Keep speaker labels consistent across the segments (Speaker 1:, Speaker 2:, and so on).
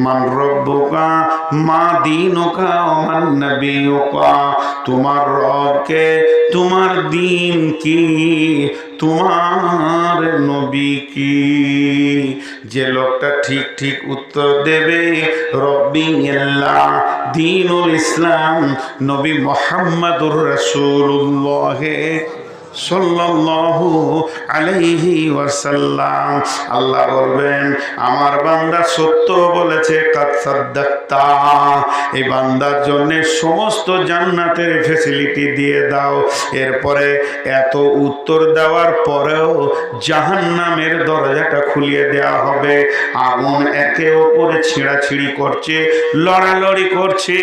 Speaker 1: মান রব্বুকা মা দীনুকা মান নবিয়ুকা, তোমার রবকে, তোমার দিন কি, তোমার নবী কি। যে লোকটা ঠিক ঠিক উত্তর দেবে রব্বি আল্লাহ দীনুল ইসলাম, নবী মুহাম্মদুর রাসূলুল্লাহ সাল্লাল্লাহু আলাইহি ওয়াসাল্লাম, আল্লাহ বলবেন আমার বান্দা সত্য বলেছে, কাদ সাদ্দাক্তা, এই বান্দার জন্য সমস্ত জান্নাতের ফ্যাসিলিটি দিয়ে দাও। এরপরে এত উত্তর দেওয়ার পরেও জাহান্নামের দরজাটা খুলিয়ে দেওয়া হবে। আগুন একে অপরে ছিঁড়াছিঁড়ি করছে, লড়ালড়ি করছে,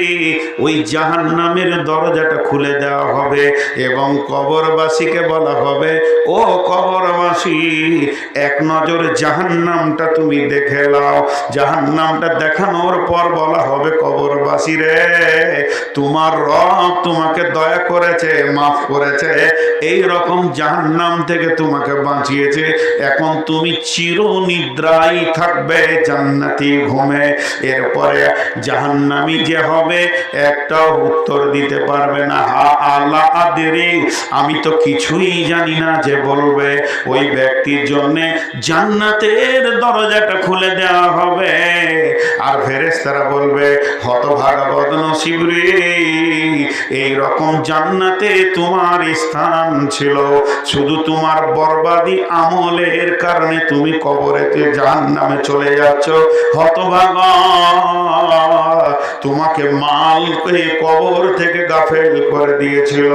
Speaker 1: ওই জাহান্নামের দরজাটা খুলে দেওয়া হবে এবং কবরবাসীকে বলা হবে, ও কবরবাসী, এক নজর জাহান্নামটা তুমি দেখে নাও। জাহান্নামটা দেখানোর পর বলা হবে, কবরবাসী রে, তোমার রব তোমাকে দয়া করেছে, মাফ করেছে, এই রকম জাহান্নাম থেকে তোমাকে বাঁচিয়েছে, এখন তুমি চিরনিদ্রায় থাকবে জান্নাতি ঘুমে। এরপরে জাহান্নামী যে হবে একটাও উত্তর দিতে পারবে না, হা আল্লাহ আদেরি, আমি তো কিছুই জানি না, যে বলবে ওই ব্যক্তির জন্য জান্নাতের দরজাটা খুলে দেওয়া হবে। আর ফেরেশতারা বলবে, হতভাগা বদনসিব রে, এই রকম জান্নাতে তোমার স্থান ছিল, শুধু তোমার বরবাদি আমলের কারণে তুমি কবরেতে জাহান্নামে চলে যাচ্ছ। হতভাগা, তোমাকে মাল করে কবর থেকে গাফেল করে দিয়েছিল।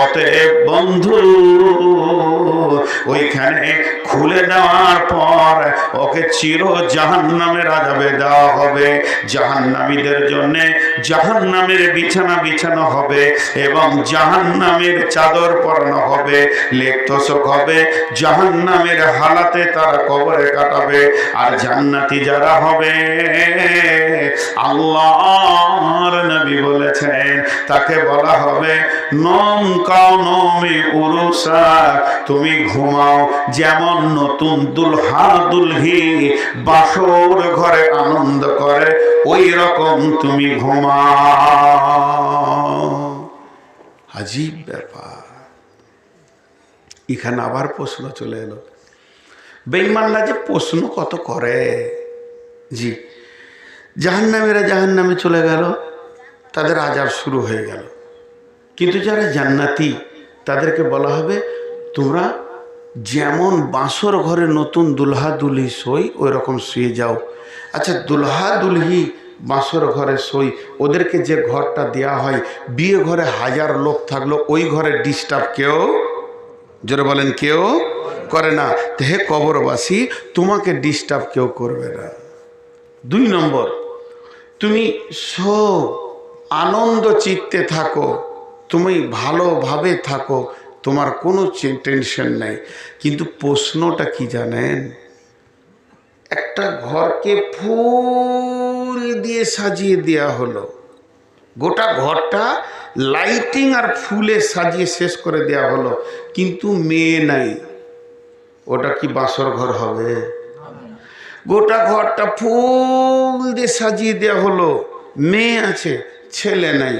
Speaker 1: অতএব বন্ধু, ওইখানে খুলে দেওয়ার পর ওকে চির জাহান্নামের আযাবে দেওয়া হবে। জাহান্নামীদের জন্য জাহান্নামের বিছানা বিছানো হবে এবং জাহান্নামের চাদর পরানো হবে, লেপ তোশক হবে, জাহান্নামের হালাতে তারা কবরে কাটাবে। আর জান্নাতি যারা হবে, আল্লাহর নবী বলেছেন, তাকে বলা হবে, নম কাও নমে উরুসা, তুমি ঘুমাও যেমন নতুন দুলহা দুলহি বাসর ঘরে আনন্দ করে, ওই রকম তুমি ঘুমাও। আজীব ব্যাপার। এখানে আবার প্রশ্ন চলে এলো, বেঈমানরা যে প্রশ্ন কত করে। জি, জাহান্নামীরা জাহান্নামে চলে গেল, তাদের আযাব শুরু হয়ে গেল, কিন্তু যারা জান্নাতি তাদেরকে বলা হবে, তোমরা যেমন বাসর ঘরে নতুন দুলহা দুলহি শোই ওই রকম শুয়ে যাও। আচ্ছা, দুলহা দুলহি বাসর ঘরে শোই, ওদেরকে যে ঘরটা দেওয়া হয়, বিয়ে ঘরে হাজার লোক থাকলো ওই ঘরে ডিস্টার্ব কেউ, জোরে বলেন, কেউ করে না। হে কবরবাসী, তোমাকে ডিস্টার্ব কেউ করবে না। 2 নম্বর, তুমি আনন্দ চিত্তে থাকো, তুমি ভালোভাবে থাকো, তোমার কোনো টেনশন নেই। কিন্তু প্রশ্নটা কি জানেন, একটা ঘরকে ফুল দিয়ে সাজিয়ে দেওয়া হলো, গোটা ঘরটা লাইটিং আর ফুলে সাজিয়ে শেষ করে দেওয়া হলো, কিন্তু মেয়ে নাই, ওটা কি বাসর ঘর হবে? গোটা ঘরটা ফুল দিয়ে সাজিয়ে দেওয়া হলো, মেয়ে আছে, ছেলে নাই,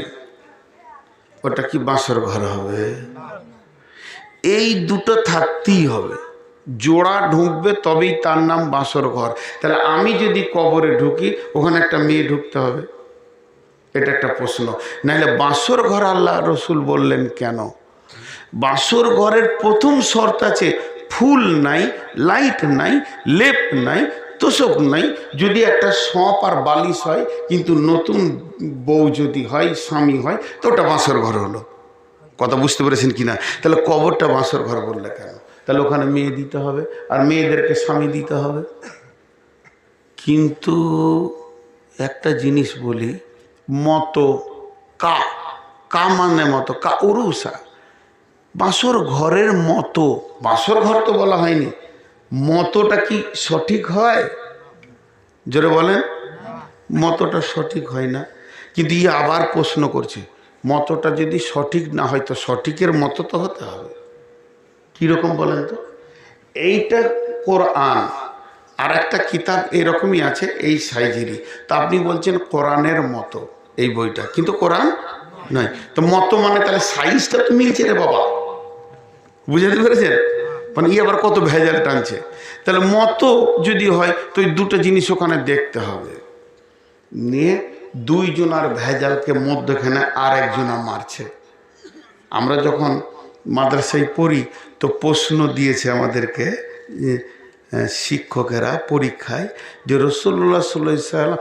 Speaker 1: ওটা কি বাসর ঘর হবে? এই দুটো থাকতেই হবে, জোড়া ঢুকবে তবেই তার নাম বাসর ঘর। তাহলে আমি যদি কবরে ঢুকি, ওখানে একটা মেয়ে ঢুকতে হবে, এটা একটা প্রশ্ন। নাহলে বাসর ঘর আল্লাহ রসুল বললেন কেন? বাসর ঘরের প্রথম শর্ত আছে, ফুল নাই, লাইট নাই, লেপ নাই, তোষক নাই, যদি একটা সঁপ আর বালিশ হয়, কিন্তু নতুন বউ যদি হয়, স্বামী হয়, তো ওটা বাসর ঘর হলো। কথা বুঝতে পেরেছেন কিনা? তাহলে কবরটা বাসর ঘর বললে কেন? তাহলে ওখানে মেয়ে দিতে হবে আর মেয়েদেরকে স্বামী দিতে হবে। কিন্তু একটা জিনিস বলি, মতো কা মানে মতো, কা উরুসা, বাসর ঘরের মতো, বাসর ঘর তো বলা হয়নি, মতোটা কি সঠিক হয়? জোরে বলেন, মতোটা সঠিক হয় না। কিন্তু আবার প্রশ্ন করছে, মতোটা যদি সঠিক না হয় তো সঠিকের মতো তো হতে হবে। কীরকম বলেন তো? এইটা কোরআন, আর একটা কিতাব এরকমই আছে এই সাইজেরই, তা আপনি বলছেন কোরআনের মতো এই বইটা, কিন্তু কোরআন নয়। তো মতো মানে তাহলে সাইজটা তো মিলছে রে বাবা, বুঝতে পেরেছেন? মানে আবার কত ভেজাল টানছে। তাহলে মতো যদি হয় তো ওই দুটো জিনিস ওখানে দেখতে হবে, নিয়ে দুইজনার ভেজালকে মধ্যখানে আর একজনা মারছে। আমরা যখন মাদ্রাসায় পড়ি তো প্রশ্ন দিয়েছে আমাদেরকে শিক্ষকেরা পরীক্ষায়, যে রাসূলুল্লাহ সাল্লাল্লাহু আলাইহি ওয়াসাল্লাম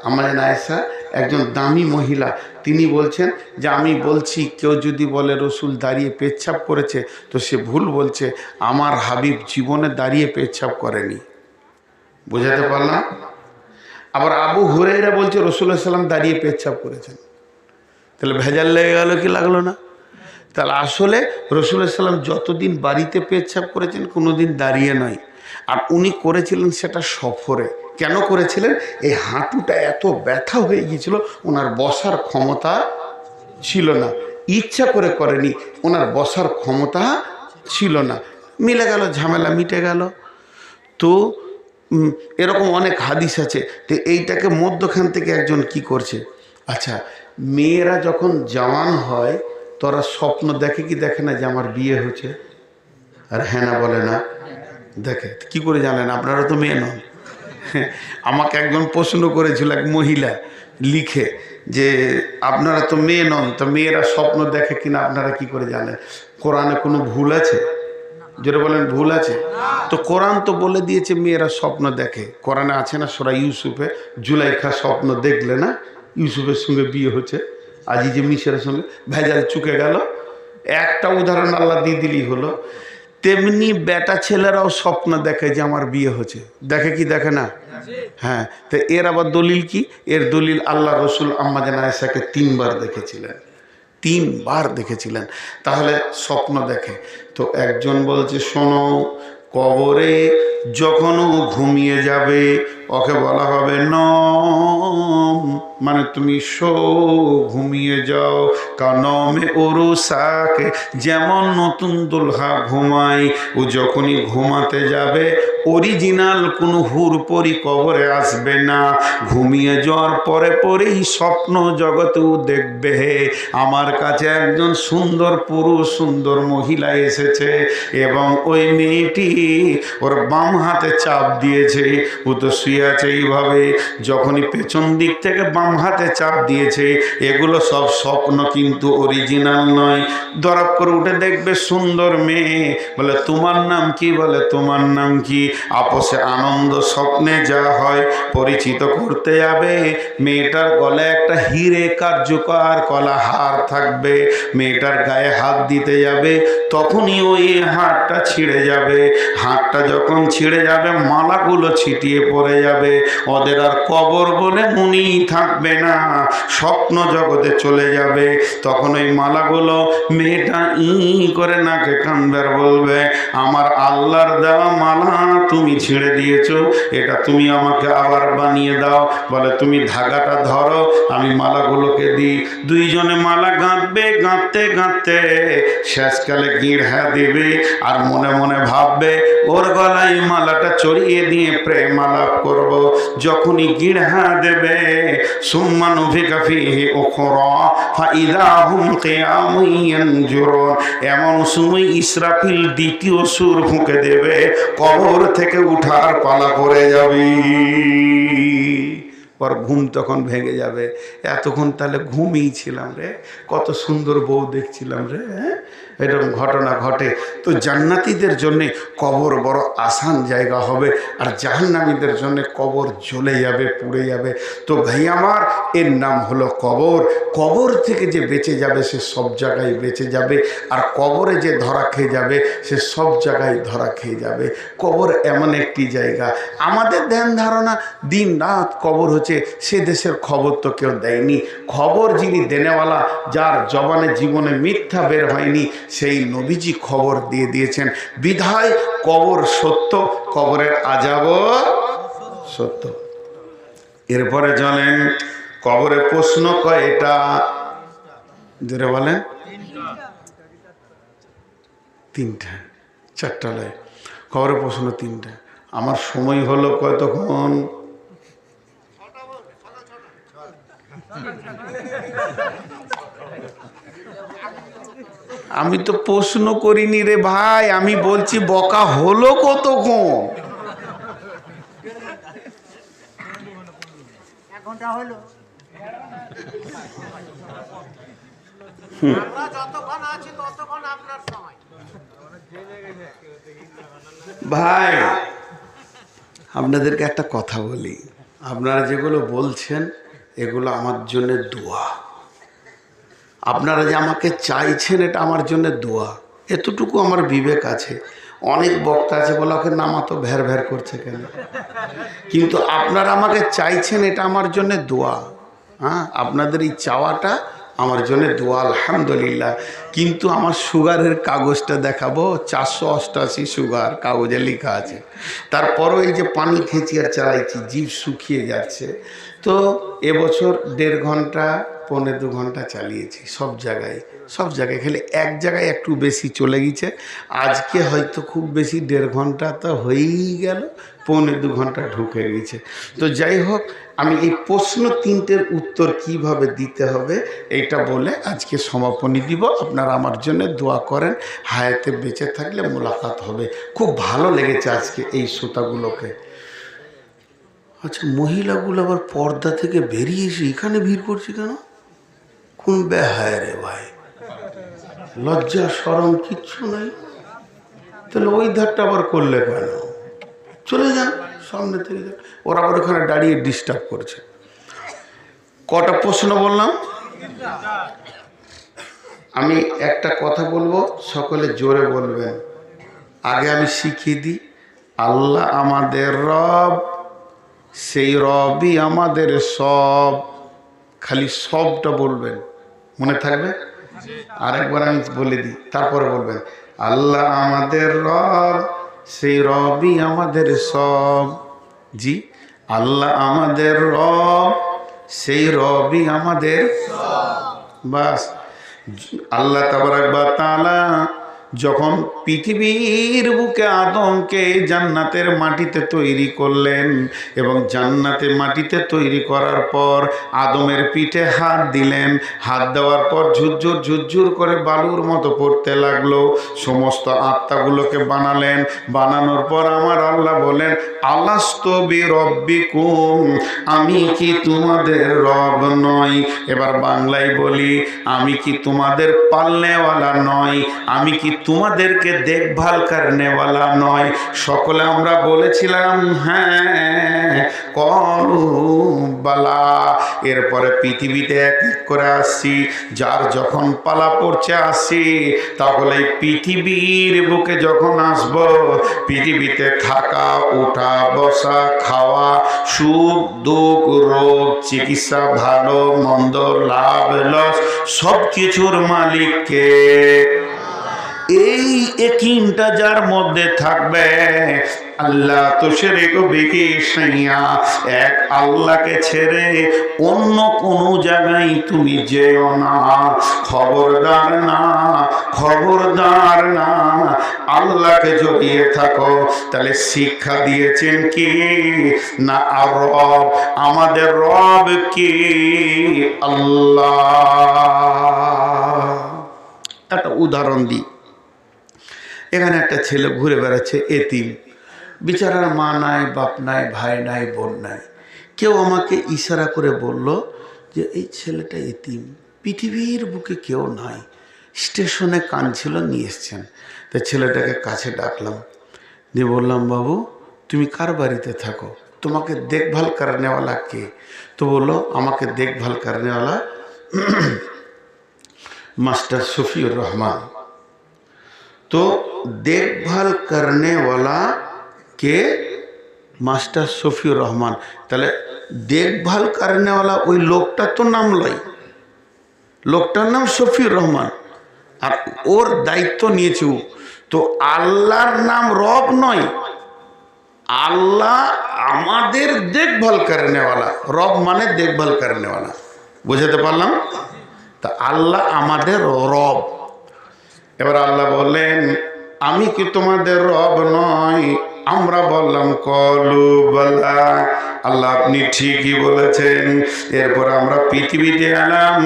Speaker 1: আম্মাজান আয়েশা একজন দামি মহিলা, তিনি বলছেন যে আমি বলছি কেউ যদি বলে রসুল দাঁড়িয়ে পেচ্ছাপ করেছে তো সে ভুল বলছে, আমার হাবিব জীবনে দাঁড়িয়ে পেচ্ছাপ করেনি। বোঝাতে পারলাম? আবার আবু হুরায়রা বলছে রাসূলুল্লাহ সাল্লাল্লাহু আলাইহি ওয়াসাল্লাম দাঁড়িয়ে পেচ্ছাপ করেছেন। তাহলে ভেজাল লেগে গেল কি লাগলো না? তাহলে আসলে রাসূলুল্লাহ সাল্লাল্লাহু আলাইহি ওয়াসাল্লাম যতদিন বাড়িতে পেচ্ছাপ করেছেন কোনোদিন দাঁড়িয়ে নয়, আর উনি করেছিলেন সেটা সফরে। কেন করেছিলেন? এই হাঁটুটা এত ব্যথা হয়ে গিয়েছিল, ওনার বসার ক্ষমতা ছিল না। ইচ্ছা করে করেনি, ওনার বসার ক্ষমতা ছিল না। মিলে গেল, ঝামেলা মিটে গেল। তো এরকম অনেক হাদিস আছে। তো এইটাকে মধ্যখান থেকে একজন কি করছে, আচ্ছা মেয়েরা যখন জওয়ান হয় তোরা স্বপ্ন দেখে কি দেখে না যে আমার বিয়ে হচ্ছে? আর হ্যাঁ না বলে না? দেখে। কি করে জানেন? আপনারা তো মেয়ে নন। আমাকে একজন প্রশ্ন করেছিল, এক মহিলা লিখে, যে আপনারা তো মেয়ে নন, তো মেয়েরা স্বপ্ন দেখে কিনা আপনারা কি করে জানেন? কোরআনে কোনো ভুল আছে? যেটা বলেন ভুল আছে? তো কোরআন তো বলে দিয়েছে মেয়েরা স্বপ্ন দেখে। কোরআনে আছে না সূরা ইউসুফে, জুলাইখা স্বপ্ন দেখলে না ইউসুফের সঙ্গে বিয়ে হচ্ছে, আজিজে মিশরের সঙ্গে, ভেজাল চুকে গেল। একটা উদাহরণ আল্লাহ দিয়ে দিলেই হলো। তেমনি বেটা ছেলেরাও স্বপ্ন দেখে যে আমার বিয়ে হচ্ছে, দেখে কি দেখে না? হ্যাঁ। তো এর আবার দলিল কি? এর দলিল আল্লাহ রসুল আম্মাজান আয়েশাকে 3 বার দেখেছিলেন, 3 বার দেখেছিলেন। তাহলে স্বপ্ন দেখে। তো একজন বলছে শোনো, কবরে যখন ও ঘুমিয়ে যাবে ওকে বলা হবে নম, মানে তুমি শো, ঘুমিয়ে যাও। কানমে ওরুসাকে, যেমন নতুন দুলহা ঘুমায়, ও যখনই ঘুমাতে যাবে অরিজিনাল কোনো হুরপরি কবরে আসবে না। ঘুমিয়ে যাওয়ার পরে পরেই স্বপ্ন জগতেও দেখবে আমার কাছে একজন সুন্দর পুরুষ, সুন্দর মহিলা এসেছে এবং ওই মেয়েটি ওর বাম হাতে চাপ দিয়েছে। ও তো শুয়ে আছে এইভাবে, যখনই পেছন দিক থেকে বাম হাতে চাপ দিয়েছে। এগুলো সব স্বপ্ন, কিন্তু অরিজিনাল নয়। দরদ করে উঠে দেখবে সুন্দর মেয়ে, বলে তোমার নাম কি? বলে তোমার নাম কি? আপোষে আনন্দ স্বপ্নে যা হয় পরিচিত করতে যাবে। মেয়েটার গলায় একটা হিরে কার্যকর কলা হার থাকবে, মেয়েটার গায়ে হাত দিতে যাবে, তখনই ওই হাতটা ছিঁড়ে যাবে। হাতটা যখন ছিঁড়ে যাবে মালাগুলো ছিটিয়ে পড়ে যাবে। ওদের আর কবর বলে মনেই থাকবে না, স্বপ্ন জগতে চলে যাবে। তখন ওই মালাগুলো মেয়েটা করে নাকে কানবে, বলবে আমার আল্লাহর দেওয়া মালা তুমি ছিঁড়ে দিয়েছো, এটা তুমি আমাকে আবার বানিয়ে দাও। বলে তুমি ধাগাটা ধরো, আমি মালাগুলোকে দিই। দুইজনে মালা গাঁথবে, গাঁথতে গাঁথতে শেষকালে গিঁড়া দেবে আর মনে মনে ভাববে ওর গলায় মালাটা চড়িয়ে দিয়ে প্রেম আলাপ করব। যখনই গিঁড়া দেবে সুম্মা নুফিকা ফীহি উখরা ফাইযা হুম কিয়ামুন ইয়ানজুরুন, এমন সময় ইসরাফিল দ্বিতীয় সুর ফুঁকে দেবে, কবর থেকে উঠার পালা করে যাবে। পর ঘুম তখন ভেঙে যাবে। এতক্ষণ তাহলে ঘুমিয়ে ছিলাম রে, কত সুন্দর বউ দেখছিলাম রে, হ্যাঁ? এরকম ঘটনা ঘটে। তো জান্নাতীদের জন্যে কবর বড় আসান জায়গা হবে, আর জাহান্নামীদের জন্য কবর জ্বলে যাবে, পুড়ে যাবে। তো ভাই আমার, এর নাম হলো কবর। কবর থেকে যে বেঁচে যাবে সে সব জায়গায় বেঁচে যাবে, আর কবরে যে ধরা খেয়ে যাবে সে সব জায়গায় ধরা খেয়ে যাবে। কবর এমন একটি জায়গা, আমাদের ধ্যান ধারণা দিন রাত কবর হচ্ছে, সে দেশের খবর তো কেউ দেয়নি। খবর যিনি দেনেওয়ালা, যার জবানে জীবনে মিথ্যা বের হয়নি, সেই নবীজি খবর দিয়ে দিয়েছেন। বিধায় কবর সত্য, কবরের আযাবও সত্য। এরপরে চলেন, কবরে প্রশ্ন কয়টা? জোরে বলেন। 3টা, 4টা লয়। কবরে প্রশ্ন 3টা। আমার সময় হলো কতক্ষণ? আমি তো প্রশ্ন করিনি রে ভাই, আমি বলছি বকা হলো কতক্ষণ? ভাই আপনাদেরকে একটা কথা বলি, আপনারা যেগুলো বলছেন এগুলো আমার জন্য দোয়া। আপনারা যে আমাকে চাইছেন এটা আমার জন্য দোয়া, এতটুকু আমার বিবেক আছে। অনেক বক্তা আছে বলে ওকে নামা তো ভ্যার ভ্যার করছে কেন, কিন্তু আপনারা আমাকে চাইছেন এটা আমার জন্য দোয়া। হ্যাঁ, আপনাদের এই চাওয়াটা আমার জন্য দোয়া, আলহামদুলিল্লাহ। কিন্তু আমার সুগারের কাগজটা দেখাবো, 488 সুগার কাগজে লেখা আছে। তারপরও এই যে পানি খেঁচি আর চালাইছি, জিভ শুকিয়ে যাচ্ছে। তো এবছর 1.5 ঘন্টা 1.25 ঘন্টা চালিয়েছি সব জায়গায় খেলে এক জায়গায় একটু বেশি চলে গেছে। আজকে হয়তো খুব বেশি 1.5 ঘন্টা তো হয়েই গেল, 1.25 ঘন্টা ঢুকে গেছে। তো যাই হোক, আমি এই প্রশ্ন 3টের উত্তর কিভাবে দিতে হবে এইটা বলে আজকে সমাপনী দিব। আপনারা আমার জন্য দোয়া করেন, হায়াতে বেঁচে থাকলে মোলাকাত হবে। খুব ভালো লেগেছে আজকে এই শ্রোতাগুলোকে। আচ্ছা, মহিলাগুলো আবার পর্দা থেকে বেরিয়ে এসে এখানে ভিড় করছে কেন? কোন বেহায় রে ভাই, লজ্জা শরম কিচ্ছু নাই। তাহলে ওই ধারটা আবার করলে কেন? চলে যান সামনে থেকে যান, ওরা আবার ওখানে দাঁড়িয়ে ডিস্টার্ব করছে। কটা প্রশ্ন বললাম? আমি একটা কথা বলবো, সকলে জোরে বলবেন। আগে আমি শিখিয়ে দিই, আল্লাহ আমাদের রব, সেই রবই আমাদের সব। খালি সবটা বলবেন, মনে থাকবে? আরেকবার আমি বলে দিই, তারপরে বলবেন আল্লাহ আমাদের রব, সেই রবই আমাদের সব। জি, আল্লাহ আমাদের রব, সেই রবই আমাদের বাস। আল্লাহ তাবারাক ওয়া তাআলা যখন পৃথিবীর বুকে আদমকে জান্নাতের মাটিতে তৈরি করলেন এবং জান্নাতে মাটিতে তৈরি করার পর আদমের পিঠে হাত দিলেন, হাত দেওয়ার পর ঝুরঝুর ঝুরঝুর করে বালুর মতো পড়তে লাগলো। সমস্ত আত্মাগুলোকে বানালেন, বানানোর পর আমার আল্লাহ বলেন আলাস্তু বিরব্বিকুম, আমি কি তোমাদের রব নই? এবার বাংলায় বলি, আমি কি তোমাদের পালনেওয়ালা নয়? আমি কি তোমাদেরকে দেখভাল করনেওয়ালা নয়? সকলে আমরা বলেছিলাম হ্যাঁ, কলু বালা। এরপরে পৃথিবীতে এক এক করে আসছি, যার যখন পালা পড়ছে আসছি। তাহলে পৃথিবীর বুকে যখন আসব, পৃথিবীতে থাকা, ওঠা, বসা, খাওয়া, সুখ দুঃখ, রোগ, চিকিৎসা, ভালো মন্দ, লাভ লস, সব কিছুর মালিককে। এই একিনটা যার মধ্যে থাকবে, আল্লাহ তো শিরক বিহি শাইয়া, এক আল্লাহকে ছেড়ে অন্য কোনো জায়গায় তুমি যেও না। খবরদার না, খবরদার না। আল্লাহকে জড়িয়ে থাকো। তাহলে শিক্ষা দিয়েছেন কি না? আর রব, আমাদের রব কি? আল্লাহ। একটা উদাহরণ দিই। এখানে একটা ছেলে ঘুরে বেড়াচ্ছে, এতিম, বিচারার মা নাই, বাপ নাই, ভাই নাই, বোন নাই। কেউ আমাকে ইশারা করে বলল যে এই ছেলেটা এতিম, পৃথিবীর বুকে কেউ নাই, স্টেশনে কাঁদছিল, নিয়ে এসছেন। তো ছেলেটাকে কাছে ডাকলাম, দিয়ে বললাম বাবু তুমি কার বাড়িতে থাকো? তোমাকে দেখভাল করনেওয়ালা কে? তো বললো আমাকে দেখভাল করনেওয়ালা মাস্টার শফিউর রহমান। तो देखभाल करने वाला के मास्टर शफिउर रहमान। তাহলে देखभाल करने वाला ওই লোকটা তো নাম লয়, লোকটার নাম শফিউর রহমান, আর ওর দায়িত্ব নিয়েছে ও। তো আল্লাহর নাম রব নয়, আল্লাহ আমাদের দেখভাল करने वाला। রব মানে দেখভাল करने वाला, বুঝাতে পারলাম? তা আল্লাহ আমাদের রব। এবার আল্লাহ বললেন আমি কি তোমাদের রব নয়? আমরা বললাম কলু বালা, আল্লাহ আপনি ঠিকই বলেছেন। এরপর আমরা পৃথিবীতে এলাম,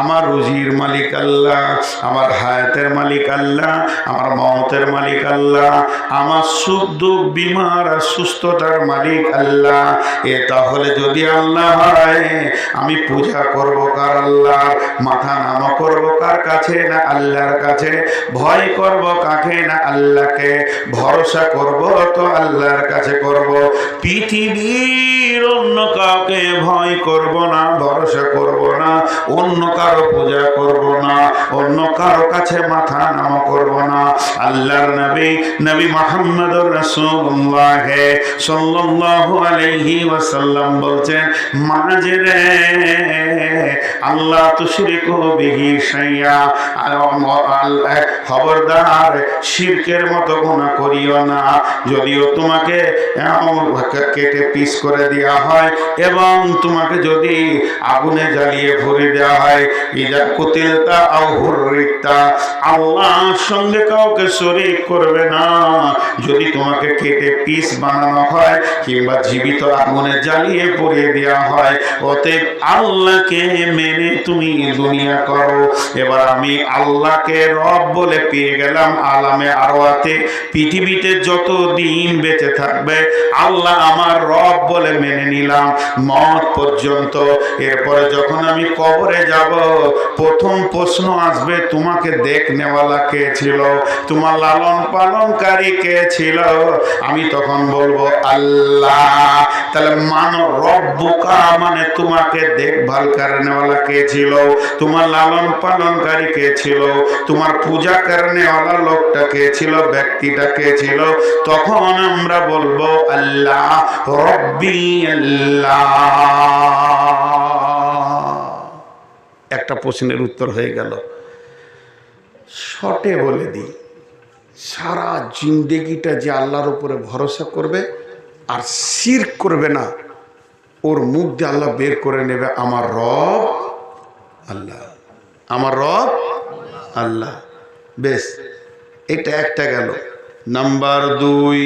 Speaker 1: আমার রুজির মালিক আল্লাহ, আমার হায়াতের মালিক আল্লাহ, আমার মওতের মালিক আল্লাহ, আমার সুখ দুঃখ বিমার আর সুস্থতার মালিক আল্লাহ। এ তাহলে যদি আল্লাহ হয়, আমি পূজা করব কার? আল্লাহ। মাথা নামা করব কার কাছে? না আল্লাহর কাছে। ভয় করব কাকে? না আল্লাহকে। ভরসা করব তো আল্লাহর কাছে করব। পৃথিবীর অন্য কাউকে ভয় করব না, ভরসা করব না, অন্য কারো পূজা করব না, অন্য কারো কাছে মাথা নামা করব না। আল্লাহর নবী নবী মুহাম্মদুর রাসূলুল্লাহ সাল্লাল্লাহু আলাইহি ওয়াসাল্লাম বলছেন, মাঝরে আল্লাহ তুশরিকু বিহি শাইয়া, খবরদার শিরকের মতো গুনাহ করিও না। যদিও তোমাকে কেটে পিস করে দেওয়া হয় এবং তোমাকে যদি আগুনে জ্বালিয়ে ভরে দেওয়া হয়, ইজা কুতিলতা আও হুররিতা, আল্লাহর সঙ্গে কাউকে শরীক করবে না। যদি তোমাকে কেটে পিস বানানো হয় কিংবা জীবিত আগুনে জ্বালিয়ে পুড়িয়ে দেওয়া হয়, অতএব আল্লাহকে মেনে তুমি দুনিয়া করো। এবার আমি আল্লাহকে রব বলে পেয়ে গেলাম আলামে আরওয়াতে। পৃথিবীতে যত দিন বেঁচে থাকবে আল্লাহ আমার রব বলে মেনে নিলাম মওত পর্যন্ত। এরপরে যখন আমি কবরে যাব, প্রথম প্রশ্ন আসবে, তোমাকে দেখনেওয়ালা কে ছিল? তোমার লালন পালনকারী কে ছিল? আমি তখন বলবো আল্লাহ। তাহলে মানো রব্বুকা মানে তোমাকে দেখভাল করেনেওয়ালা কে ছিল? তোমার লালন পালনকারী কে ছিল? তোমার পূজা করেনেওয়ালা লোকটা কে ছিল? ব্যক্তিটা কে ছিল? তখন আমরা বলবো আল্লাহ, রব্বি আল্লাহ। একটা প্রশ্নের উত্তর হয়ে গেল। শর্টে বলে দিই, সারা জিন্দেগিটা যে আল্লাহর উপরে ভরসা করবে আর শিরক করবে না, ওর মুখ দিয়ে আল্লাহ বের করে নেবে আমার রব আল্লাহ, আমার রব আল্লাহ। বেশ, এটা একটা গেল। নাম্বার 2,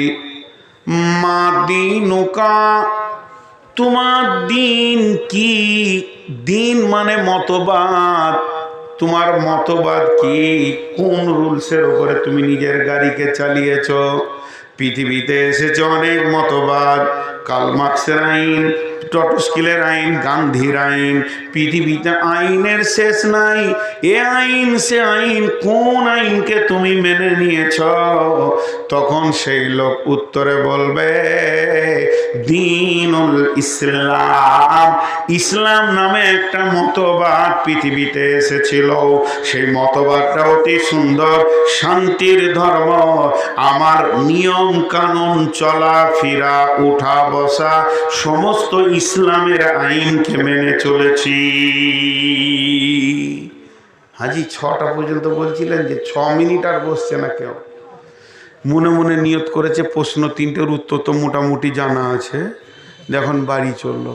Speaker 1: মা দিনুকা, তোমার দিন কি? দিন মানে মতবাদ। তোমার মতবাদ কি? কোন রুলসের উপরে তুমি নিজের গাড়িকে চালিয়েছ? পৃথিবীতে এসেছে অনেক মতবাদ, কার্ল মার্কসের আইন, টটস্কিলের আইন, গান্ধীর আইন। পৃথিবীতে আইনের শেষ নাই। এ আইন সে আইন, কোন আইনকে তুমি মেনে নিয়েছ? তখন সেই লোক উত্তরে বলবে দীনুল ইসলাম। ইসলাম নামে একটা মতবাদ পৃথিবীতে এসেছিল। সেই মতবাদটা অতি সুন্দর, শান্তির ধর্ম। আমার নিয়ম কানুন, চলাফেরা, উঠা বসা সমস্ত ইসলামের আইনকে মেনে চলেছি। হাজি 6টা পর্যন্ত বলছিলেন যে 6 মিনিট আর বসছে না কেউ। মনে মনে নিয়ত করেছে প্রশ্ন 3টের উত্তর তো মোটামুটি জানা আছে, যখন বাড়ি চললো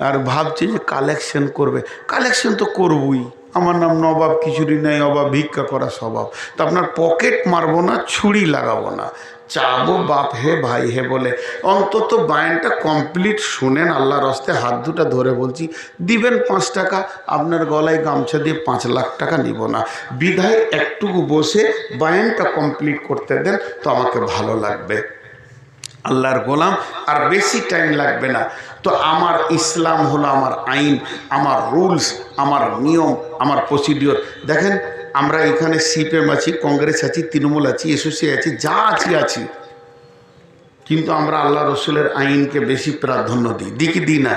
Speaker 1: আর ভাবছে যে কালেকশন করবে। কালেকশন তো করবই, আমার নাম নবাব, কিছুরই নেই অভাব, ভিক্ষা করা স্বভাব। তো আপনার পকেট মারবো না, ছুরি লাগাবো না, চাবো বাপ হে ভাই হে বলে। অন্তত বায়ানটা কমপ্লিট শুনেন, আল্লাহর রাস্তে হাত দুটা ধরে বলছি। দিবেন 5 টাকা, আপনার গলায় গামছা দিয়ে 5 লাখ টাকা নিব না। বিধায় একটুকু বসে বায়ানটা কমপ্লিট করতে দেন, তো আমাকে ভালো লাগবে। আল্লাহর গোলাম, আর বেশি টাইম লাগবে না। তো আমার ইসলাম হলো আমার আইন, আমার রুলস, আমার নিয়ম, আমার প্রসিডিওর। দেখেন, আমরা এখানে সিপিএম আছি, কংগ্রেস আছি, তৃণমূল আছি, এসোসি আছি, যা আছি, কিন্তু আমরা আল্লাহ রসুলের আইনকে বেশি প্রাধান্য দিই কি দিই না?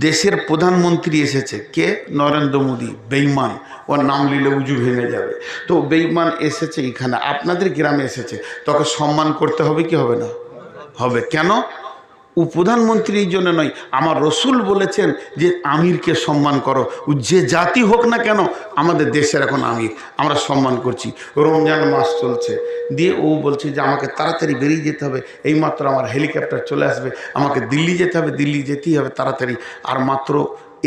Speaker 1: দেশের প্রধানমন্ত্রী এসেছে, কে? নরেন্দ্র মোদী, বেঈমান। ওর নাম নিলে উজু ভেঙে যাবে। তো বেঈমান এসেছে এখানে, আপনাদের গ্রামে এসেছে, তোকে সম্মান করতে হবে কি হবে না? হবে। কেন? ও প্রধানমন্ত্রীর জন্য নয়, আমার রসুল বলেছেন যে আমিরকে সম্মান করো, যে জাতি হোক না কেন। আমাদের দেশের এখন আমির, আমরা সম্মান করছি। রমজান মাস চলছে, দিয়ে ও বলছে যে আমাকে তাড়াতাড়ি বেরিয়ে যেতে হবে, এইমাত্র আমার হেলিকপ্টার চলে আসবে, আমাকে দিল্লি যেতে হবে, দিল্লি যেতেই হবে তাড়াতাড়ি। আর মাত্র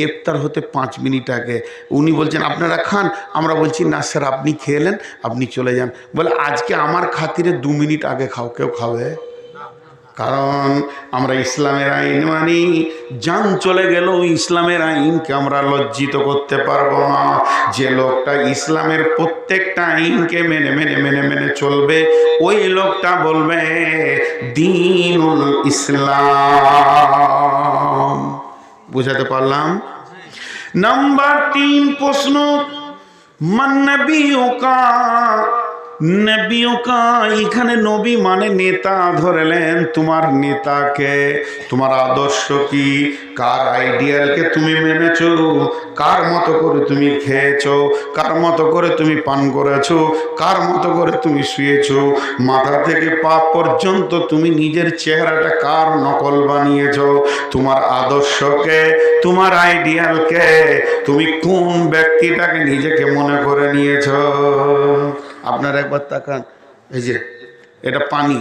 Speaker 1: ইফতার হতে 5 মিনিট আগে উনি বলছেন আপনারা খান। আমরা বলছি না স্যার, আপনি খেলেন, আপনি চলে যান। বলে আজকে আমার খাতিরে 2 মিনিট আগে খাও। কেউ খাবে? কারণ আমরা ইসলামের আইন মানি, জান চলে গেলেও ইসলামের আইনকে আমরা লজ্জিত করতে পারবো না। যে লোকটা ইসলামের প্রত্যেকটা আইনকে মেনে মেনে মেনে মেনে চলবে, ওই লোকটা বলবে দ্বীনুল ইসলাম। বুঝাতে পারলাম? নাম্বার 3 প্রশ্ন, মান নবিয়ুকা, নবিয়ুকা, এখানে নবী মানে নেতা ধরলেন। তোমার নেতাকে, তোমার আদর্শ কি, কার আইডিয়ালকে তুমি মেনেছো, কার মতো করে তুমি খেয়েছো, কার মতো করে তুমি পান করেছো, কার মতো করে তুমি শুয়েছো, মাথা থেকে পা পর্যন্ত তুমি নিজের চেহারাটা কার নকল বানিয়েছো, তোমার আদর্শকে, তোমার আইডিয়ালকে, তুমি কোন ব্যক্তিটাকে নিজেকে মনে করে নিয়েছো। আপনারা একবার তাকান, এই যে এটা পানি,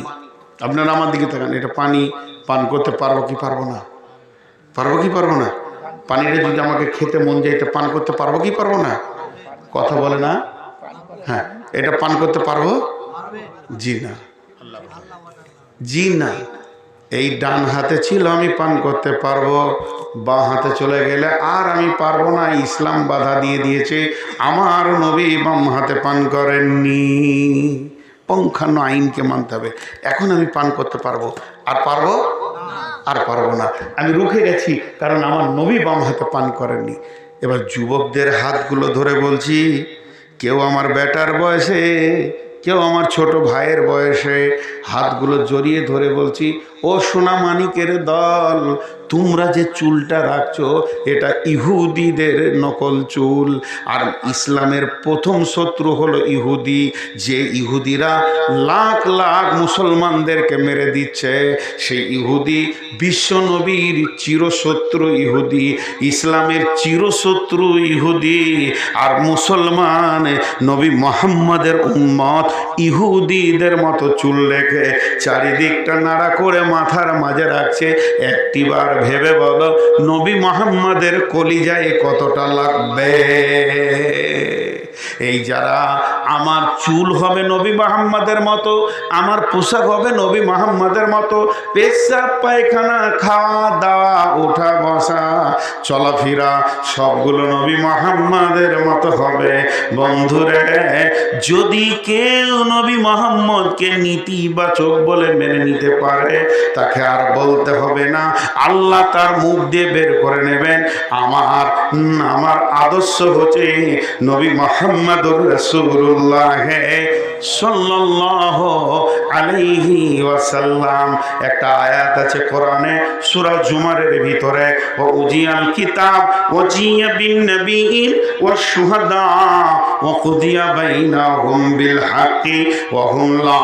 Speaker 1: আপনারা আমার দিকে তাকান, এটা পানি পান করতে পারবো কি পারবো না? পারবো কি পারবো না? পানিটা যদি আমাকে খেতে মন যায়, এটা পান করতে পারবো কি পারবো না? কথা বলে না? হ্যাঁ, এটা পান করতে পারবো? জি না, জি না। এই ডান হাতে ছিল, আমি পান করতে পারবো, বাঁ হাতে চলে গেলে আর আমি পারবো না। ইসলাম বাধা দিয়ে দিয়েছে, আমার নবী বাম হাতে পান করেননি। পঙ্খান্ন আইনকে মানতে হবে। এখন আমি পান করতে পারবো, আর পারবো? আর পারবো না। আমি রুখে গেছি, কারণ আমার নবী বাম হাতে পান করেননি। এবার যুবকদের হাতগুলো ধরে বলছি, কেউ আমার বেটার বয়সে, কেউ আমার ছোট ভাইয়ের বয়সে, হাতগুলো জড়িয়ে ধরে বলছি, ও সোনা মানিকের দল, তোমরা যে চুলটা রাখছো এটা ইহুদিদের নকল চুল। আর ইসলামের প্রথম শত্রু হলো ইহুদি। যে ইহুদিরা লাখ লাখ মুসলমানদেরকে মেরে দিচ্ছে, সেই ইহুদি বিশ্ব নবীর চিরশত্রু ইহুদি, ইসলামের চিরশত্রু ইহুদি। আর মুসলমান নবী মুহাম্মদের উম্মত ইহুদিদের মতো চুল রেখে চারিদিকটা নাড়া করে মাথার মাঝে রাখছে। একটিবার ভেবে বলো, নবী মুহাম্মদের কলিজায় কতটা লাগবে? এই যারা আমার চুল হবে নবী মুহাম্মদের মতো, আমার পোশাক হবে নবী মুহাম্মদের মতো, পেশাব পায়খানা, খাওয়া দাওয়া, ওঠা বসা, চলাফেরা সবগুলো নবী মুহাম্মদের মতো হবে। বন্ধুরে, যদি কেউ নবী মুহাম্মদকে নীতিবাচক বলে মেনে নিতে পারে, তাকে আর বলতে হবে না, আল্লাহ তার মুখ দিয়ে বের করে নেবেন, আমার আদর্শ হচ্ছে নবী মুহাম্মদুর রাসূলুল্লাহ সাল্লাল্লাহু আলাইহি ওয়াসাল্লাম। একটা আয়াত আছে কোরআনে সূরা জুমারের ভিতরে, ও উজিয়াল কিতাব ওয়াজিয়া বিন নবিয়িন ওয়াশ শুহাদা ওয়া কুদিয়া বাইনাহুম বিল হাক্কি ওয়া হুম লা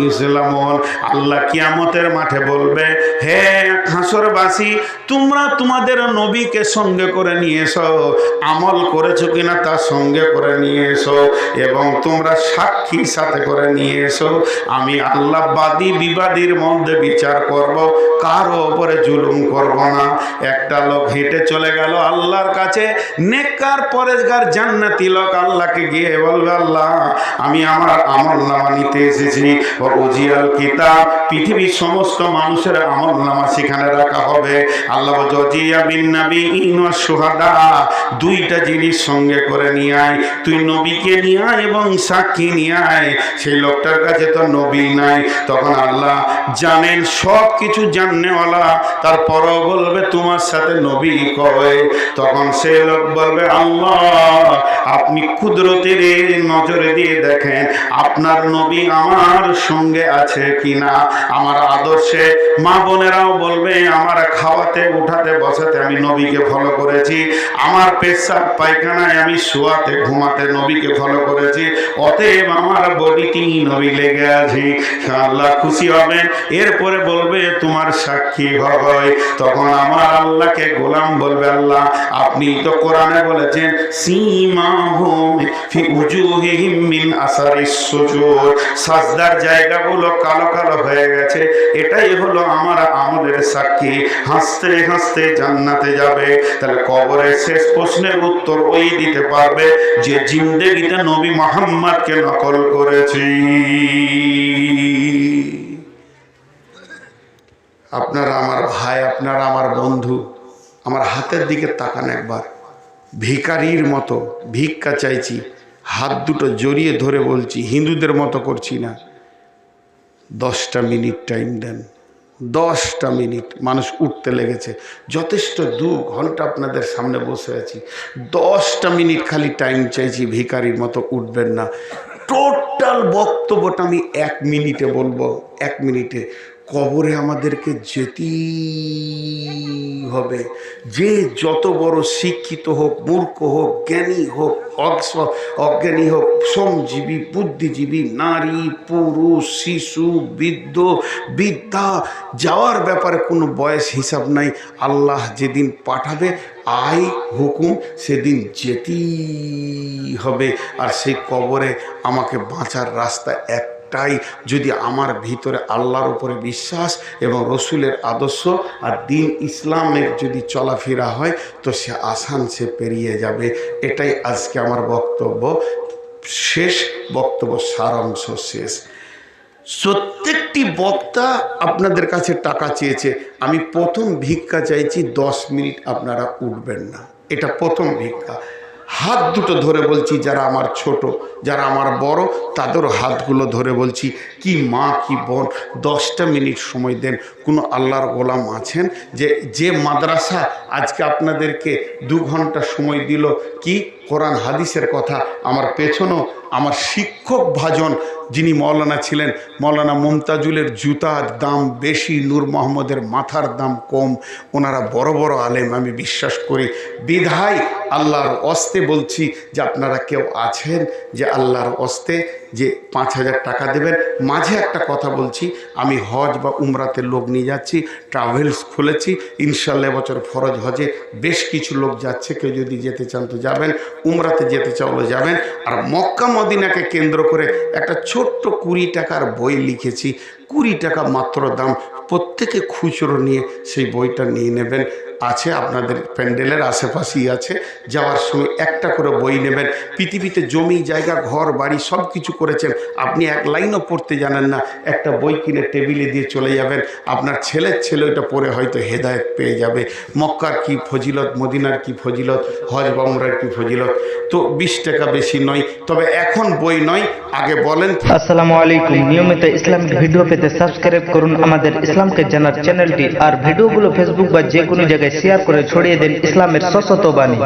Speaker 1: ইউজলামুন। আল্লাহ কিয়ামতের মাঠে বলবে, হে হাসরবাসী, তোমরা তোমাদের নবীকে সঙ্গে করে নিয়ে এসো, আমল করেছো কিনা তার সঙ্গে করে নিয়ে এসো, এবং তোমরা সাক্ষী সাথে করে নিয়ে এসো। আমি আল্লাহ বাদী বিবাদীর মধ্যে বিচার করব, কারো উপরে জুলুম করব না। একটা লোক হেঁটে চলে গেল আল্লাহর কাছে, নেককার পরেজগার জান্নাতি লোক, আল্লাহকে গিয়ে বলবে, আল্লাহ আমি আমার আমলনামা নিতে এসেছি। ও উজিয়াল কিতাব, পৃথিবীর সমস্ত মানুষের আমলনামা সেখানে রাখা হবে। আল্লাহ ওয়াজিয়া বিন নবিয়িন ওয়াশ শুহাদা, দুইটা জিনিস সঙ্গে করে নিয়ে আয়, তুই নবীকে নিয়ে আয় এবং সাক্ষী নিয়ে আয়। সেই লোকটার কাছে তো নবী নাই। তখন আল্লাহ জানেন, সব কিছু জাননেওয়ালা, তারপরও বলবে তোমার সাথে নবী কয়। তখন সে লোক বলবে, আল্লাহ আপনি কুদরতের নজরে দিয়ে দেখেন আপনার নবী আমার সঙ্গে আছে কিনা। আমার আদর্শে মা বোনেরাও বলবে, আমার খাওয়াতে উঠাতে বসাতে আমি নবীকে ফলো করেছি, আমার পেশাব পায়খানায় আমি শোয়াতে ঘুমাতে নবীকে ফলো করেছি, অতএব আমার বডিটি নবী লেগে আছে। আল্লাহ খুশি হবেন, এরপরে বলবে তোমার সাক্ষী হয়। তখন আমার আল্লাহকে গোলাম বলবে, আল্লাহ আপনি তো কোরআনে বলেছেন, সীমাহুম ফি উজুহিহিম মিন আসারিস সুজুদ, সাজদার জায়গাগুলো কালো কালো হয়ে গেছে, এটাই হলো আমার আমলের সাক্ষী। হাসতে হাসতে জান্নাতে যাবে। তাহলে কবরের শেষ প্রশ্নের উত্তর ওই দিতে পারবে যে জিন্দেগিতে নবী মুহাম্মদকে নকল করেছি। আপনারা আমার ভাই, আপনারা আমার বন্ধু, আমার হাতের দিকে তাকান একবার। ভিখারির মতো ভিক্ষা চাইছি, হাত দুটো জড়িয়ে ধরে বলছি, হিন্দুদের মতো করছি না। 10টা মিনিট টাইম দেন, 10টা মিনিট। মানুষ উঠতে লেগেছে, যথেষ্ট 2 ঘন্টা আপনাদের সামনে বসে আছি, 10টা মিনিট খালি টাইম চাইছি, ভিখারির মতো উঠবেন না। টোটাল বক্তব্যটা আমি 1 মিনিটে বলবো, 1 মিনিটে। কবরে আমাদেরকে যেতেই হবে। যে যত বড় শিক্ষিত হোক, মূর্খ হোক, জ্ঞানী হোক, অজ্ঞানী হোক, শ্রমজীবী, বুদ্ধিজীবী, নারী, পুরুষ, শিশু, বৃদ্ধ, বৃদ্ধা, যাওয়ার ব্যাপারে কোনো বয়স হিসাব নাই। আল্লাহ যেদিন পাঠাবে আই হুকুম, সেদিন যেতেই হবে। আর সেই কবরে আমাকে বাঁচার রাস্তা একটাই, যদি আমার ভিতরে আল্লাহর উপরে বিশ্বাস এবং রসুলের আদর্শ আর দিন ইসলামের যদি চলাফেরা হয়, তো সে আসান, সে পেরিয়ে যাবে। এটাই আজকে আমার বক্তব্য শেষ, বক্তব্য সারাংশ শেষ। প্রত্যেকটি বক্তা আপনাদের কাছে টাকা চেয়েছে, আমি প্রথম ভিক্ষা চাইছি 10 মিনিট আপনারা উঠবেন না, এটা প্রথম ভিক্ষা। হাত দুটো ধরে বলছি, যারা আমার ছোট, যারা আমার বড়, তাদের হাতগুলো ধরে বলছি, কি মা কি বোন, 10টা মিনিট সময় দেন। কোনো আল্লাহর গোলাম আছেন যে মাদ্রাসা আজকে আপনাদেরকে 2 ঘন্টা সময় দিল, কি কোরআন হাদিসের কথা? আমার পেছনেও আমার শিক্ষক ভাজন যিনি মৌলানা ছিলেন, মৌলানা মুমতাজুলের জুতার দাম বেশি, নূর মোহাম্মদের মাথার দাম কম। ওনারা বড় বড় আলেম, আমি বিশ্বাস করি। বিধায় আল্লাহর অস্তে বলছি যে আপনারা কেউ আছেন যে আল্লাহর অস্তে যে 5,000 টাকা দেবেন। মাঝে একটা কথা বলছি, আমি হজ বা উমরাতে লোক নিয়ে যাচ্ছি, ট্রাভেলস খুলেছি, ইনশাল্লাহ বছর ফরজ হজে বেশ কিছু লোক যাচ্ছে। কেউ যদি যেতে চান তো যাবেন, উমরাতে যেতে চাইলে যাবেন। আর মক্কা মদিনাকে কেন্দ্র করে একটা ছোট্ট 20 টাকার বই লিখেছি, 20 টাকা মাত্র দাম। প্রত্যেকে খুচরো নিয়ে সেই বইটা নিয়ে নেবেন। আছে আপনাদের প্যান্ডেলের আশেপাশেই আছে, যাওয়ার সময় একটা করে বই নেবেন। পৃথিবীতে জমি জায়গা ঘর বাড়ি সব কিছু করেছেন, আপনি 1 লাইনও পড়তে জানেন না, একটা বই কিনে টেবিলে দিয়ে চলে যাবেন, আপনার ছেলের ছেলে ওইটা পড়ে হয়তো হেদায়েত পেয়ে যাবে। মক্কার কি ফজিলত, মদিনার কি ফজিলত, হজ বা উমরার কি ফজিলত। তো 20 টাকা বেশি নয়, তবে এখন বই নয়, আগে বলেন।
Speaker 2: আসসালামু আলাইকুম। নিয়মিত ইসলামিক ভিডিও পেতে সাবস্ক্রাইব করুন আমাদের ইসলামকে জানার চ্যানেলটি, আর ভিডিওগুলো ফেসবুক বা যে কোনো জায়গায় শেয়ার করে ছড়িয়ে দেন ইসলামের সশত বাণী।